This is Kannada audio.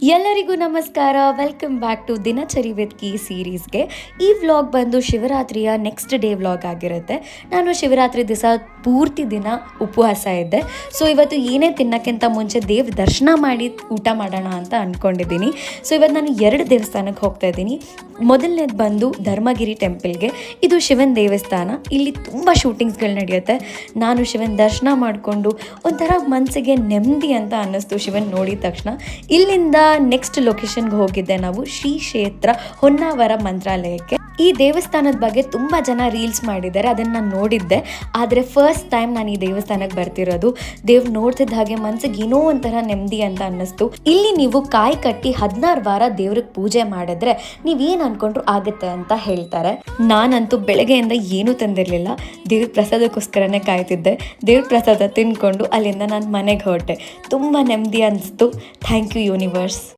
ಎಲ್ಲರಿಗೂ ನಮಸ್ಕಾರ. ವೆಲ್ಕಮ್ ಬ್ಯಾಕ್ ಟು ದಿನಚರಿ ವಿತ್ ಕೀ ಸೀರೀಸ್ಗೆ. ಈ ವ್ಲಾಗ್ ಬಂದು ಶಿವರಾತ್ರಿಯ ನೆಕ್ಸ್ಟ್ ಡೇ ವ್ಲಾಗ್ ಆಗಿರುತ್ತೆ. ನಾನು ಶಿವರಾತ್ರಿ ದಿವಸ ಪೂರ್ತಿ ದಿನ ಉಪವಾಸ ಇದ್ದೆ. ಸೊ ಇವತ್ತು ಏನೇ ತಿನ್ನೋಕ್ಕಿಂತ ಮುಂಚೆ ದೇವ್ರ ದರ್ಶನ ಮಾಡಿ ಊಟ ಮಾಡೋಣ ಅಂತ ಅಂದ್ಕೊಂಡಿದ್ದೀನಿ. ಸೊ ಇವತ್ತು ನಾನು 2 ದೇವಸ್ಥಾನಕ್ಕೆ ಹೋಗ್ತಾ ಇದ್ದೀನಿ. ಮೊದಲನೇದು ಬಂದು ಧರ್ಮಗಿರಿ ಟೆಂಪಲ್ಗೆ. ಇದು ಶಿವನ ದೇವಸ್ಥಾನ. ಇಲ್ಲಿ ತುಂಬ ಶೂಟಿಂಗ್ಸ್ಗಳು ನಡೆಯುತ್ತೆ. ನಾನು ಶಿವನ ದರ್ಶನ ಮಾಡಿಕೊಂಡು ಒಂಥರ ಮನಸ್ಸಿಗೆ ನೆಮ್ಮದಿ ಅಂತ ಅನ್ನಿಸ್ತು ಶಿವನ್ ನೋಡಿದ ತಕ್ಷಣ. ಇಲ್ಲಿಂದ ನೆಕ್ಸ್ಟ್ ಲೊಕೇಶನ್ಗೆ ಹೋಗಿದ್ದೆ ನಾವು, ಶ್ರೀ ಕ್ಷೇತ್ರ ಹೊನ್ನಾವರ ಮಂತ್ರಾಲಯಕ್ಕೆ. ಈ ದೇವಸ್ಥಾನದ ಬಗ್ಗೆ ತುಂಬ ಜನ ರೀಲ್ಸ್ ಮಾಡಿದ್ದಾರೆ, ಅದನ್ನು ನಾನು ನೋಡಿದ್ದೆ. ಆದರೆ ಫಸ್ಟ್ ಟೈಮ್ ನಾನು ಈ ದೇವಸ್ಥಾನಕ್ಕೆ ಬರ್ತಿರೋದು. ದೇವ್ರು ನೋಡ್ತಿದ್ದ ಹಾಗೆ ಮನ್ಸಿಗೆ ಏನೋ ಒಂಥರ ನೆಮ್ಮದಿ ಅಂತ ಅನ್ನಿಸ್ತು. ಇಲ್ಲಿ ನೀವು ಕಾಯಿ ಕಟ್ಟಿ 16 ವಾರ ದೇವ್ರಿಗೆ ಪೂಜೆ ಮಾಡಿದ್ರೆ ನೀವೇನು ಅನ್ಕೊಂಡ್ರು ಆಗುತ್ತೆ ಅಂತ ಹೇಳ್ತಾರೆ. ನಾನಂತೂ ಬೆಳಗ್ಗೆಯಿಂದ ಏನೂ ತಂದಿರಲಿಲ್ಲ, ದೇವ್ರ ಪ್ರಸಾದಕ್ಕೋಸ್ಕರನೇ ಕಾಯ್ತಿದ್ದೆ. ದೇವ್ರ ಪ್ರಸಾದ ತಿನ್ಕೊಂಡು ಅಲ್ಲಿಂದ ನಾನು ಮನೆಗೆ ಹೊರಟೆ. ತುಂಬ ನೆಮ್ಮದಿ ಅನಿಸ್ತು. Thank you universe.